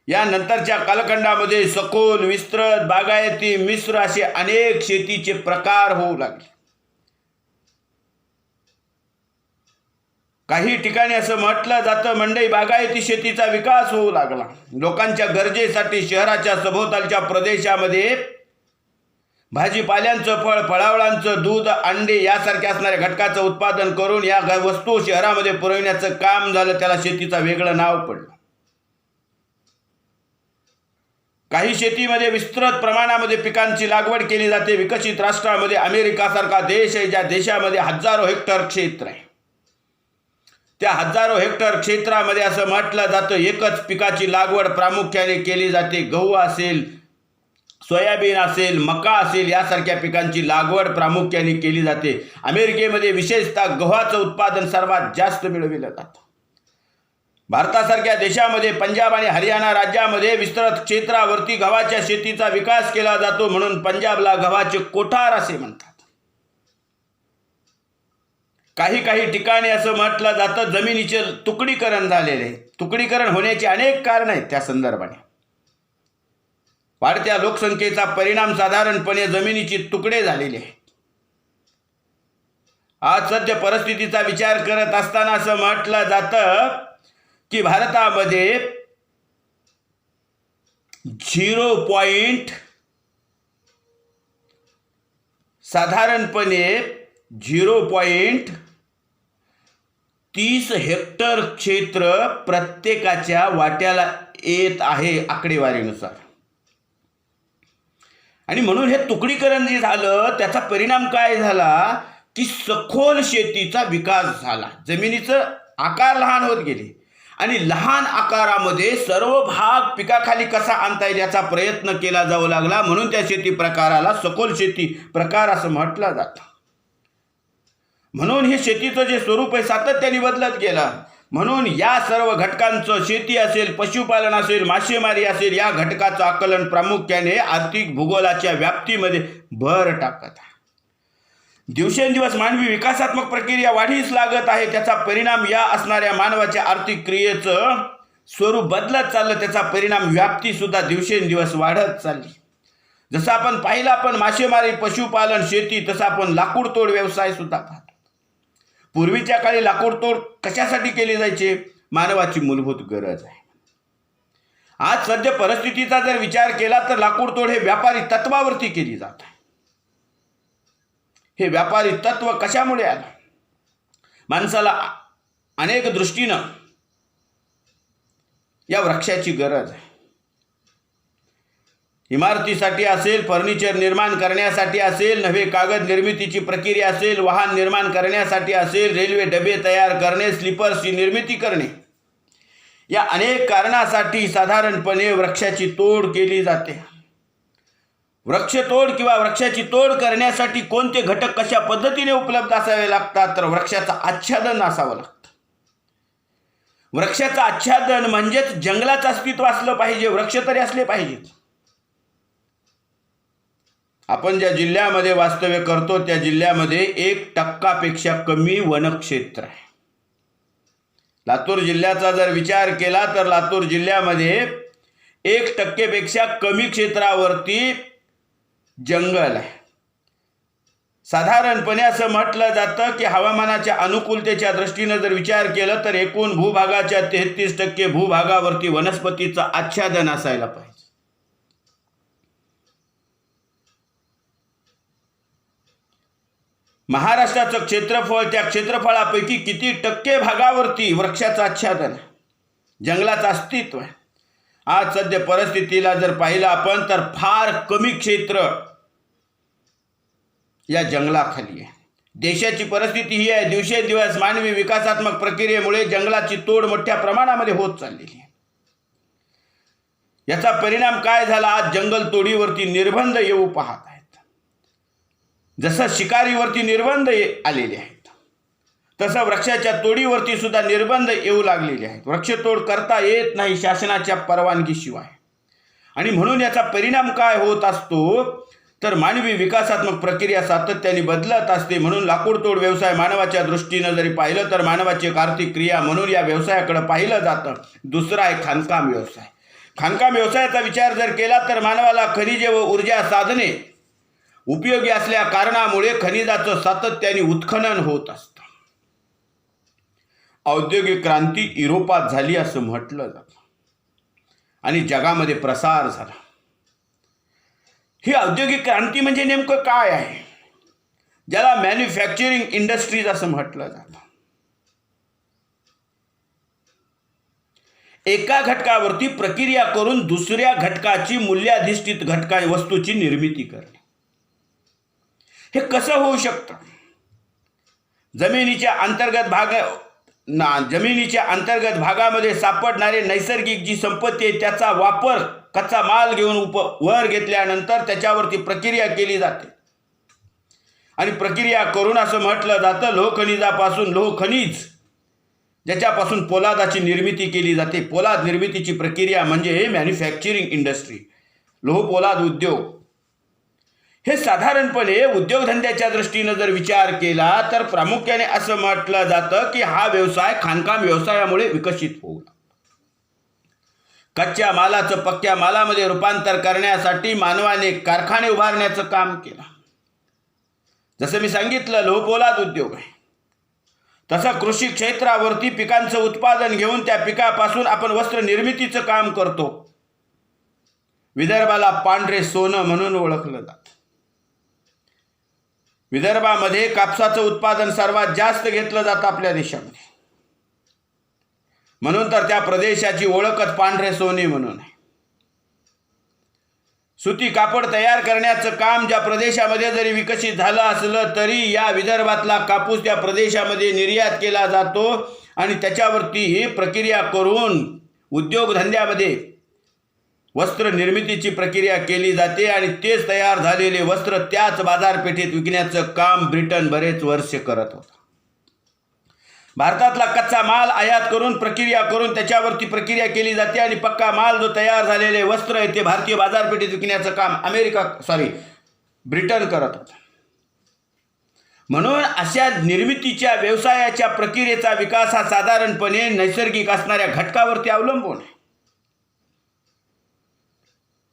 यानंतरच्या कालखंडामध्ये सखोल, विस्तृत, बागायती, मिश्र असे अनेक शेतीचे प्रकार होऊ लागले. काही ठिकाणी असं म्हटलं जातं मंडई बागायती शेतीचा विकास होऊ लागला. लोकांच्या गरजेसाठी शहराच्या सभोवतालच्या प्रदेशामध्ये भाजीपाल्यांचं, फळावळांचं, दूध, अंडे यासारख्या असणाऱ्या घटकाचं उत्पादन करून या वस्तू शहरामध्ये पुरवण्याचं काम झालं. त्याला शेतीचं वेगळं नाव पडलं. काही शेतीमध्ये विस्तृत प्रमाणामध्ये पिकांची लागवड केली जाते. विकसित राष्ट्रामध्ये अमेरिकासारखा देश आहे, ज्या देशामध्ये हजारो हेक्टर क्षेत्र आहे. त्या हजारो हेक्टर क्षेत्रामध्ये असं म्हटलं जातं एकच पिकाची लागवड प्रामुख्याने केली जाते. गहू असेल, सोयाबीन असेल, मका असेल यासारख्या पिकांची लागवड प्रामुख्याने केली जाते. अमेरिकेमध्ये विशेषतः गव्हाचं उत्पादन सर्वात जास्त मिळविलं जातं. भारतासारख्या देशामध्ये पंजाब आणि हरियाणा राज्यामध्ये विस्तृत क्षेत्रावरती गव्हाच्या शेतीचा विकास केला जातो. म्हणून पंजाबला गव्हाचे कोठार असे म्हणतात. काही ठिकाणी असं म्हटलं जातं जमिनीचे तुकडीकरण झालेले आहे. तुकडीकरण होण्याची अनेक कारण आहेत. त्या संदर्भाने वाढत्या लोकसंख्येचा परिणाम साधारणपणे जमिनीची तुकडे झालेले आहे. आज सध्या परिस्थितीचा विचार करत असताना असं म्हटलं जातं की भारतामध्ये 0.30 हेक्टर क्षेत्र प्रत्येकाच्या वाट्याला येत आहे आकडेवारीनुसार. आणि म्हणून हे तुकडीकरण जे झालं त्याचा परिणाम काय झाला की सखोल शेतीचा विकास झाला. जमिनीचं आकार लहान होत गेले आणि लहान आकारामध्ये सर्व भाग पिकाखाली कसा आणता येईल याचा प्रयत्न केला जाऊ लागला. म्हणून त्या शेती प्रकाराला सखोल शेती प्रकार असं म्हटलं जातं. म्हणून हे शेतीचं जे स्वरूप आहे सातत्याने बदलत गेलं. म्हणून या सर्व घटकांचं, शेती असेल, पशुपालन असेल, मासेमारी असेल, या घटकाचं आकलन प्रामुख्याने आर्थिक भूगोलाच्या व्याप्तीमध्ये भर टाकत आहे. दिवसेंदिवस मानवी विकासात्मक प्रक्रिया वाढीस लागत आहे. त्याचा परिणाम या असणाऱ्या मानवाच्या आर्थिक क्रियेचं स्वरूप बदलत चाललं. त्याचा परिणाम व्याप्ती सुद्धा दिवसेंदिवस वाढत चालली. जसं आपण पाहिलं, आपण मासेमारी, पशुपालन, शेती, तसं आपण लाकूडतोड व्यवसाय सुद्धा पाहतो. पूर्वीच्या काळी लाकूडतोड कशासाठी केली जायचे? मानवाची मूलभूत गरज आहे. आज सध्या परिस्थितीचा जर विचार केला तर लाकूडतोड हे व्यापारी तत्वावरती केली जात आहे. हे व्यापारी तत्व कशामुळे आलं? माणसाला अनेक दृष्टीनं या वृक्षाची गरज आहे. इमारतीसाठी असेल, फर्निचर निर्माण करण्यासाठी असेल, नवे कागद निर्मितीची प्रक्रिया असेल, वाहन निर्माण करण्यासाठी असेल, रेल्वे डबे तयार करणे, स्लीपर्सची निर्मिती करणे, या अनेक कारणासाठी साधारणपणे वृक्षाची तोड केली जाते. वृक्षतोड किंवा वृक्षाची तोड करण्यासाठी कोणते घटक कशा पद्धतीने उपलब्ध असावे लागतात? तर वृक्षाचं आच्छादन असावं लागतं. वृक्षाचं आच्छादन म्हणजेच जंगलाचं अस्तित्व असलं पाहिजे, वृक्ष तरी असले पाहिजेत. आपण ज्या जिल्ह्यामध्ये वास्तव्य करतो त्या जिल्ह्यामध्ये 1% कमी वनक्षेत्र आहे. लातूर जिल्ह्याचा जर विचार केला तर लातूर जिल्ह्यामध्ये 1% कमी क्षेत्रावरती जंगल आहे. साधारणपणे असं म्हटलं जातं की हवामानाच्या अनुकूलतेच्या दृष्टीनं जर विचार केला तर एकूण भूभागाच्या 33% भूभागावरती वनस्पतीचं आच्छादन असायला पाहिजे. महाराष्ट्राचं क्षेत्रफळ, त्या क्षेत्रफळापैकी किती टक्के भागावरती वृक्षाचं आच्छादन आहे, जंगलाचं अस्तित्व आहे. आज सध्या परिस्थितीला जर पाहिलं आपण तर फार कमी क्षेत्र या जंगलाखाली आहे. देशाची परिस्थिती ही आहे, दिवसेंदिवस मानवी विकासात्मक प्रक्रियेमुळे जंगलाची तोड मोठ्या प्रमाणामध्ये होत चाललेली आहे. याचा परिणाम काय झाला? आज जंगल तोडीवरती निर्बंध येऊ पाहत आहेत. जसं शिकारीवरती निर्बंध आलेले आहेत तसं वृक्षाच्या तोडीवरती सुद्धा निर्बंध येऊ लागलेले आहेत. वृक्षतोड करता येत नाही शासनाच्या परवानगीशिवाय. आणि म्हणून याचा परिणाम काय होत असतो तर मानवी विकासात्मक प्रक्रिया सातत्याने बदलत असते. म्हणून लाकूड तोड व्यवसाय मानवाच्या दृष्टीनं जरी पाहिलं तर मानवाची एक आर्थिक क्रिया म्हणून या व्यवसायाकडे पाहिलं जातं. दुसरा आहे खाणकाम व्यवसाय. खाणकाम व्यवसायाचा विचार जर केला तर मानवाला खनिजे व ऊर्जा साधने उपयोगी असल्या कारणामुळे खनिजाचं सातत्याने उत्खनन होत असतं. औद्योगिक क्रांती युरोपात झाली असं म्हटलं जातं आणि जगामध्ये प्रसार झाला. ही औद्योगिक क्रांती म्हणजे नेमकं काय आहे, ज्याला मॅन्युफॅक्चरिंग इंडस्ट्रीज असं म्हटलं जातं. एका घटकावरती प्रक्रिया करून दुसऱ्या घटकाची मूल्याधिष्ठित वस्तूची निर्मिती करणे. हे कसं होऊ शकतं? जमिनीच्या अंतर्गत भागामध्ये सापडणारे नैसर्गिक जी संपत्ती आहे त्याचा वापर कच्चा माल घेऊन वर घेतल्यानंतर त्याच्यावरती प्रक्रिया केली जाते. आणि प्रक्रिया करून असं म्हटलं जातं लोहखनिजापासून लोहखनिज ज्याच्यापासून पोलादाची निर्मिती केली जाते. पोलाद निर्मितीची प्रक्रिया म्हणजे हे मॅन्युफॅक्चरिंग इंडस्ट्री, लोहपोलाद उद्योग. हे साधारणपणे उद्योगधंद्याच्या दृष्टीनं जर विचार केला तर प्रामुख्याने असं म्हटलं जातं की हा व्यवसाय खाणकाम व्यवसायामुळे विकसित होऊ लागला. कच्च्या मालाचं पक्क्या मालामध्ये रूपांतर करण्यासाठी मानवाने कारखाने उभारण्याचं काम केलं. जसं मी सांगितलं लोहपोलाद उद्योग आहे. तसं कृषी क्षेत्रावरती पिकांचं उत्पादन घेऊन त्या पिकापासून आपण वस्त्र निर्मितीचं काम करतो. विदर्भाला पांढरे सोनं म्हणून ओळखलं जातं. विदर्भामध्ये कापसाचं उत्पादन सर्वात जास्त घेतलं जातं आपल्या देशामध्ये. म्हणून तर त्या प्रदेशाची ओळखच पांढरे सोने म्हणून आहे. सुती कापड तयार करण्याचं काम ज्या प्रदेशामध्ये जरी विकसित झालं असलं तरी या विदर्भातला कापूस त्या प्रदेशामध्ये निर्यात केला जातो आणि त्याच्यावरती ही प्रक्रिया करून उद्योगधंद्यामध्ये वस्त्र निर्मितीची प्रक्रिया केली जाते आणि तेच तयार झालेले वस्त्र त्याच बाजारपेठेत विकण्याचं काम ब्रिटन बरेच वर्ष करत होतं. भारतातला कच्चा माल आयात करून प्रक्रिया करून त्याच्यावरती प्रक्रिया केली जाते आणि पक्का माल जो तयार झालेले वस्त्र आहे ते भारतीय बाजारपेठेत विकण्याचं काम ब्रिटन करत होतं. म्हणून अशा निर्मितीच्या व्यवसायाच्या प्रक्रियेचा विकास हा साधारणपणे नैसर्गिक असणाऱ्या घटकावरती अवलंबून आहे.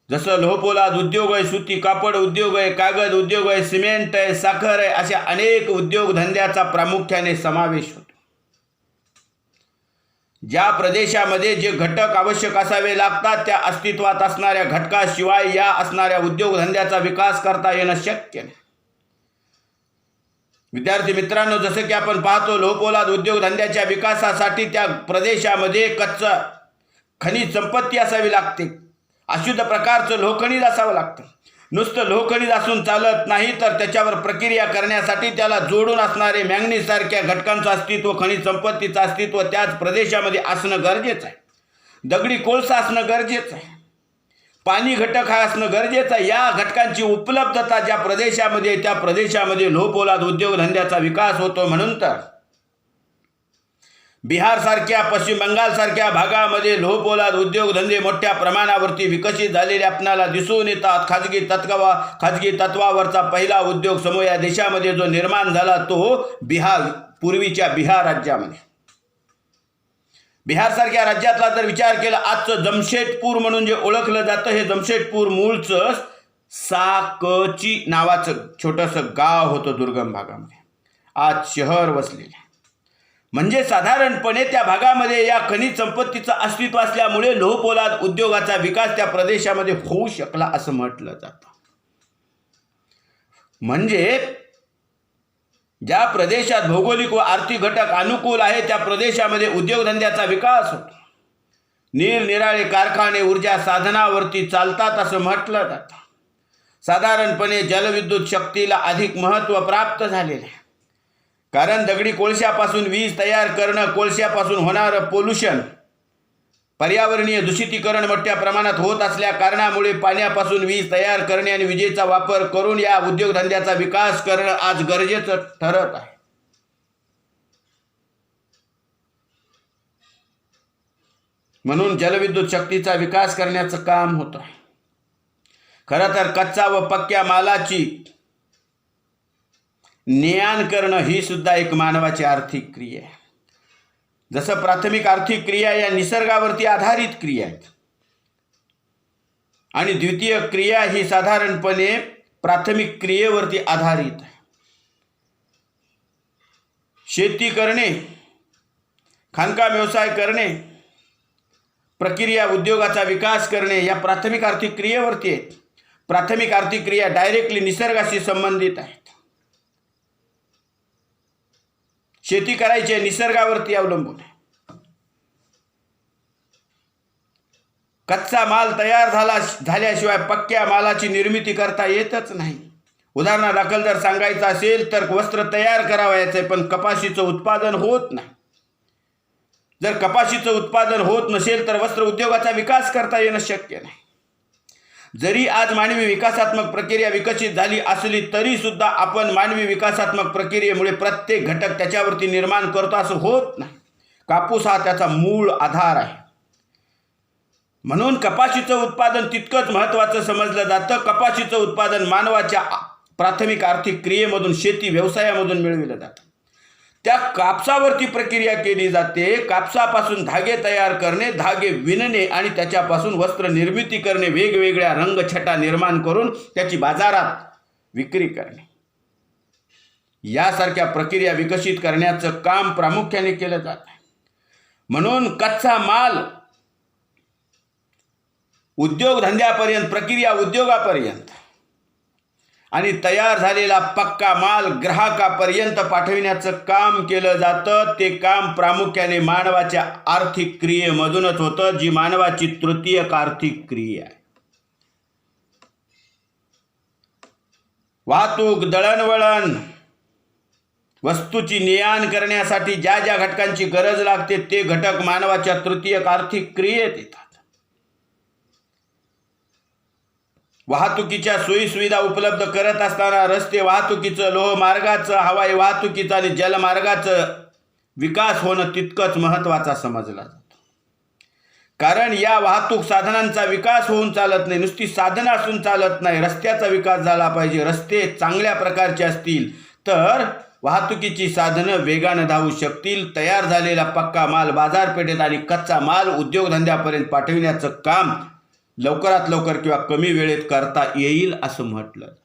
जसं लोहपोलाद उद्योग आहे, सुती कापड उद्योग आहे, कागद उद्योग आहे, सिमेंट आहे, साखर आहे, अशा अनेक उद्योगधंद्याचा प्रामुख्याने समावेश होतो. ज्या प्रदेशामध्ये जे घटक आवश्यक असावे लागतात त्या अस्तित्वात असणाऱ्या घटकाशिवाय या असणाऱ्या उद्योगधंद्याचा विकास करता येणं शक्य नाही. विद्यार्थी मित्रांनो, जसं की आपण पाहतो लोहपोलाद उद्योगधंद्याच्या विकासासाठी त्या प्रदेशामध्ये कच्चा खनिज संपत्ती असावी लागते. अशुद्ध प्रकारचं लोहखनिज असावं लागतं. नुसतं लोहखनिज असून चालत नाही तर त्याच्यावर प्रक्रिया करण्यासाठी त्याला जोडून असणारे मॅंगनीज सारख्या घटकांचं अस्तित्व, खनिज संपत्तीचं अस्तित्व त्याच प्रदेशामध्ये असणं गरजेचं आहे. दगडी कोळसा असणं गरजेचं आहे. पाणी घटक हा असणं गरजेचं आहे. या घटकांची उपलब्धता ज्या प्रदेशामध्ये त्या प्रदेशामध्ये लोहपोलाद उद्योगधंद्याचा विकास होतो. म्हणून तर बिहारसारख्या, पश्चिम बंगालसारख्या भागामध्ये लोहपोलाद उद्योगधंदे मोठ्या प्रमाणावरती विकसित झालेले आपल्याला दिसून येतात. खाजगी तत्वावरचा पहिला उद्योग समूह या देशामध्ये जो निर्माण झाला तो पूर्वीच्या बिहार राज्यामध्ये. बिहारसारख्या राज्यातला जर विचार केला, आजचं जमशेदपूर म्हणून जे ओळखलं जातं हे जमशेदपूर मूळचं साकची नावाचं छोटंसं गाव होतं दुर्गम भागामध्ये. आज शहर वसलेलं आहे. म्हणजे साधारणपणे त्या भागामध्ये या खनिज संपत्तीचं अस्तित्व असल्यामुळे लोहपोलाद उद्योगाचा विकास त्या प्रदेशामध्ये होऊ शकला असं म्हटलं जातं. म्हणजे ज्या प्रदेशात भौगोलिक व आर्थिक घटक अनुकूल आहे त्या प्रदेशामध्ये उद्योगधंद्याचा विकास होतो. निरनिराळे कारखाने ऊर्जा साधनावरती चालतात असं म्हटलं जातं. साधारणपणे जलविद्युत शक्तीला अधिक महत्त्व प्राप्त झालेले आहे. कारण दगडी कोळशापासून वीज तयार करणं, कोळशापासून होणारं पोल्युशन, पर्यावरणीय दूषितीकरण मोठ्या प्रमाणात होत असल्या कारणामुळे पाण्यापासून वीज तयार करणे आणि विजेचा वापर करून या उद्योगधंद्याचा विकास करणं आज गरजेचं ठरत आहे. म्हणून जलविद्युत शक्तीचा विकास करण्याचं काम होत आहे. खरं तर कच्चा व पक्क्या मालाची ने-आण करणं ही सुद्धा एक मानवाची आर्थिक क्रिया आहे. जसं प्राथमिक आर्थिक क्रिया या निसर्गावरती आधारित क्रिया आहेत आणि द्वितीय क्रिया ही साधारणपणे प्राथमिक क्रियेवरती आधारित आहे. शेती करणे, खाणकाम व्यवसाय करणे, प्रक्रिया उद्योगाचा विकास करणे या प्राथमिक आर्थिक क्रियेवरती आहेत. प्राथमिक आर्थिक क्रिया डायरेक्टली निसर्गाशी संबंधित आहेत. शेती करायची निसर्गावरती अवलंबून आहे. कच्चा माल तयार झाल्याशिवाय पक्क्या मालाची निर्मिती करता येतच नाही. उदाहरणादाखल जर सांगायचं असेल तर वस्त्र तयार करावयाचे पण कपाशीचं उत्पादन होत नाही. जर कपाशीचं उत्पादन होत नसेल तर वस्त्र उद्योगाचा विकास करता येणं शक्य नाही. जरी आज मानवी विकासात्मक प्रक्रिया विकसित झाली असली तरी सुद्धा आपण मानवी विकासात्मक प्रक्रियेमुळे प्रत्येक घटक त्याच्यावरती निर्माण करतो असं होत नाही. कापूस हा त्याचा मूळ आधार आहे. म्हणून कपाशीचं उत्पादन तितकंच महत्त्वाचं समजलं जातं. कपाशीचं उत्पादन मानवाच्या प्राथमिक आर्थिक क्रियेमधून, शेती व्यवसायामधून मिळविलं जातं. त्या कापसावरती प्रक्रिया केली जाते. कापसापासून धागे तयार करणे, धागे विणणे आणि त्याच्यापासून वस्त्र निर्मिती करणे, वेगवेगळ्या रंगछटा निर्माण करून त्याची बाजारात विक्री करणे यासारख्या प्रक्रिया विकसित करण्याचं काम प्रामुख्याने केलं जात आहे. म्हणून कच्चा माल उद्योगधंद्यापर्यंत, प्रक्रिया उद्योगापर्यंत आणि तयार झालेला पक्का माल ग्राहकापर्यंत पाठविण्याचं काम केलं जातं. ते काम प्रामुख्याने मानवाच्या आर्थिक क्रियेमधूनच होतं, जी मानवाची तृतीयक आर्थिक क्रिया आहे. वाहतूक, दळणवळण, वस्तूची ने-आण करण्यासाठी ज्या ज्या घटकांची गरज लागते ते घटक मानवाच्या तृतीयक आर्थिक क्रियेत येतात. वाहतुकीच्या सोयीसुविधा उपलब्ध करत असताना रस्ते वाहतुकीचं, लोहमार्गाचं, हवाई वाहतुकीचं आणि जलमार्गाचं विकास होणं तितकंच महत्त्वाचा समजला जातो. कारण या वाहतूक साधनांचा विकास होऊन चालत नाही, नुसती साधनं असून चालत नाही. रस्त्याचा विकास झाला पाहिजे. रस्ते चांगल्या प्रकारचे असतील तर वाहतुकीची साधनं वेगानं धावू शकतील. तयार झालेला पक्का माल बाजारपेठेत आणि कच्चा माल उद्योगधंद्यापर्यंत पाठविण्याचं काम लवकरात लवकर किंवा कमी वेळेत करता येईल असं म्हटलं जातं.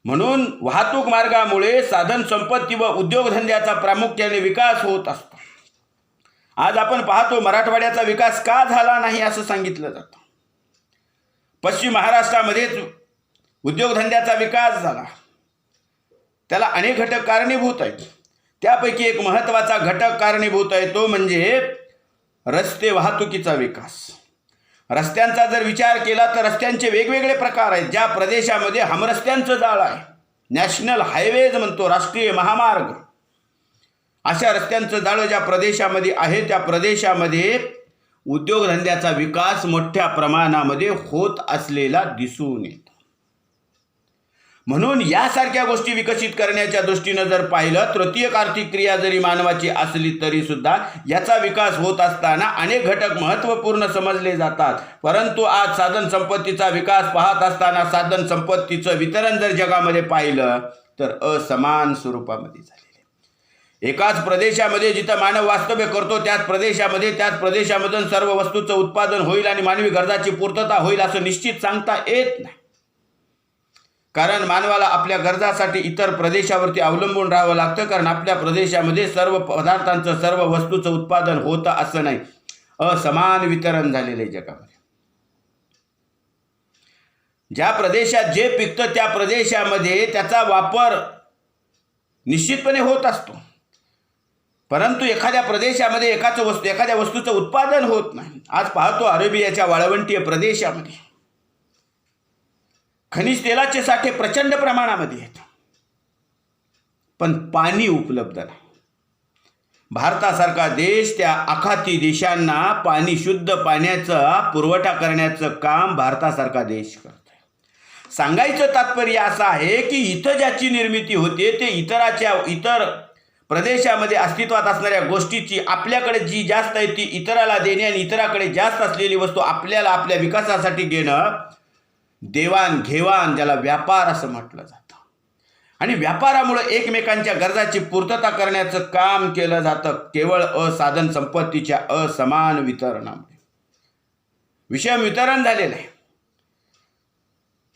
म्हणून वाहतूक मार्गामुळे साधन संपत्ती व उद्योगधंद्याचा प्रामुख्याने विकास होत असतो. आज आपण पाहतो मराठवाड्याचा विकास का झाला नाही असं सांगितलं जातं. पश्चिम महाराष्ट्रामध्येच उद्योगधंद्याचा विकास झाला. त्याला अनेक घटक कारणीभूत आहेत. त्यापैकी एक महत्त्वाचा घटक कारणीभूत आहे तो म्हणजे रस्ते वाहतुकीचा विकास. रस्त्यांचा जर विचार केला तर रस्त्यांचे वेगवेगळे प्रकार आहेत. ज्या प्रदेशामध्ये हमरस्त्यांचं जाळ आहे, नॅशनल हायवेज म्हणतो, राष्ट्रीय महामार्ग, अशा रस्त्यांचं जाळं ज्या प्रदेशामध्ये आहे त्या प्रदेशामध्ये उद्योगधंद्याचा विकास मोठ्या प्रमाणामध्ये होत असलेला दिसून येतो. म्हणून यासारख्या गोष्टी विकसित करण्याच्या दृष्टीनं जर पाहिलं, तृतीयक आर्थिक क्रिया जरी मानवाची असली तरी सुद्धा याचा विकास होत असताना अनेक घटक महत्त्वपूर्ण समजले जातात. परंतु आज साधन संपत्तीचा विकास पाहत असताना साधन संपत्तीचं वितरण जर जगामध्ये पाहिलं तर असमान स्वरूपामध्ये झालेले. एकाच प्रदेशामध्ये जिथं मानव वास्तव्य करतो त्याच प्रदेशामधून सर्व वस्तूचं उत्पादन होईल आणि मानवी गरजाची पूर्तता होईल असं निश्चित सांगता येत नाही. कारण मानवाला आपल्या गरजासाठी इतर प्रदेशावरती अवलंबून राहावं लागतं, कारण आपल्या प्रदेशामध्ये सर्व पदार्थांचं सर्व वस्तूचं उत्पादन होतं असं नाही, असमान वितरण झालेलं आहे जगामध्ये. ज्या प्रदेशात जे पिकतं त्या प्रदेशामध्ये त्याचा वापर निश्चितपणे होत असतो, परंतु एखाद्या प्रदेशामध्ये एखाद्या वस्तूचं उत्पादन होत नाही. आज पाहतो अरेबियाच्या वाळवंटीय प्रदेशामध्ये खनिज तेलाचे साठे प्रचंड प्रमाणामध्ये आहेत, पण पाणी उपलब्ध नाही. भारतासारखा देश त्या आखाती देशांना पाणी, शुद्ध पाण्याचा पुरवठा करण्याचं काम भारतासारखा देश करतो. सांगायचं तात्पर्य असं आहे की इथं ज्याची निर्मिती होते ते इतर प्रदेशामध्ये अस्तित्वात असणाऱ्या गोष्टीची आपल्याकडे जी जास्त आहे ती इतराला देणे आणि इतराकडे जास्त असलेली वस्तू आपल्याला आपल्या विकासासाठी घेणं, देवाणघेवाण, ज्याला व्यापार असं म्हटलं जातं. आणि व्यापारामुळे एकमेकांच्या गरजाची पूर्तता करण्याचं काम केलं जातं केवळ साधन संपत्तीच्या असमान वितरणामुळे. विषम वितरण झालेलं आहे.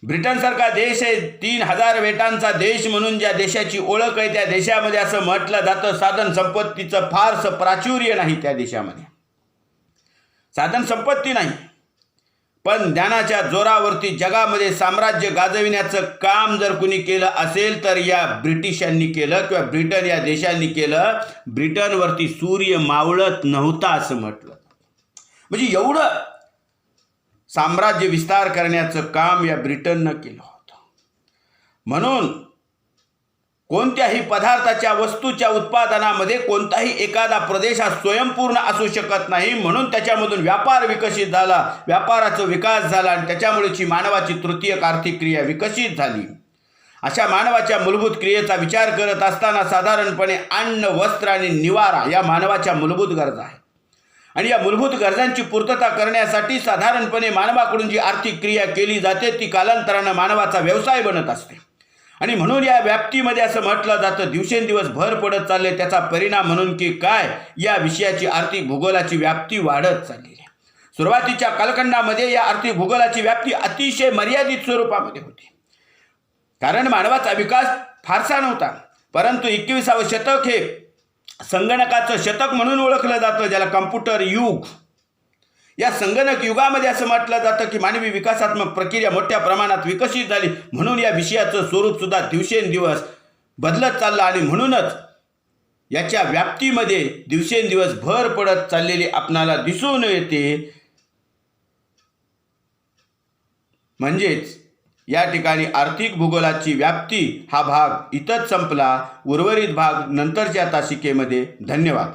ब्रिटनसारखा देश आहे, 3000 बेटांचा देश म्हणून ज्या देशाची ओळख आहे त्या देशामध्ये असं म्हटलं जातं साधन संपत्तीचं फारसं प्राचुर्य नाही. त्या देशामध्ये साधन संपत्ती नाही, पण ज्ञानाच्या जोरावरती जगामध्ये साम्राज्य गाजविण्याचं काम जर कुणी केलं असेल तर या ब्रिटिशांनी केलं किंवा ब्रिटन या देशांनी केलं. ब्रिटनवरती सूर्य मावळत नव्हता असं म्हटलं. म्हणजे एवढं साम्राज्य विस्तार करण्याचं काम या ब्रिटननं केलं होतं. म्हणून कोणत्याही पदार्थाच्या वस्तूच्या उत्पादनामध्ये कोणताही एखादा प्रदेश हा स्वयंपूर्ण असू शकत नाही. म्हणून त्याच्यामधून व्यापार विकसित झाला, व्यापाराचा विकास झाला आणि त्याच्यामुळेची मानवाची तृतीयक आर्थिक क्रिया विकसित झाली. अशा मानवाच्या मूलभूत क्रियेचा विचार करत असताना साधारणपणे अन्न, वस्त्र आणि निवारा या मानवाच्या मूलभूत गरजा आहेत. आणि या मूलभूत गरजांची पूर्तता करण्यासाठी साधारणपणे मानवाकडून जी आर्थिक क्रिया केली जाते ती कालांतरानं मानवाचा व्यवसाय बनत असते. आणि म्हणून या व्याप्तीमध्ये असं म्हटलं जातं दिवसेंदिवस भर पडत चालले. त्याचा परिणाम म्हणून की काय, या विषयाची आर्थिक भूगोलाची व्याप्ती वाढत चाललेली आहे. सुरुवातीच्या कालखंडामध्ये या आर्थिक भूगोलाची व्याप्ती अतिशय मर्यादित स्वरूपामध्ये होती, कारण मानवाचा विकास फारसा नव्हता. परंतु 21सावं शतक हे संगणकाचं शतक म्हणून ओळखलं जातं, ज्याला कम्प्युटर युग. या संगणक युगामध्ये असं म्हटलं जातं की मानवी विकासात्मक प्रक्रिया मोठ्या प्रमाणात विकसित झाली. म्हणून या विषयाचं स्वरूप सुद्धा दिवसेंदिवस बदलत चाललं आणि म्हणूनच याच्या व्याप्तीमध्ये दिवसेंदिवस भर पडत चाललेली आपणाला दिसून येते. म्हणजेच या ठिकाणी आर्थिक भूगोलाची व्याप्ती हा भाग इथंच संपला. उर्वरित भाग नंतरच्या तासिकेमध्ये. धन्यवाद.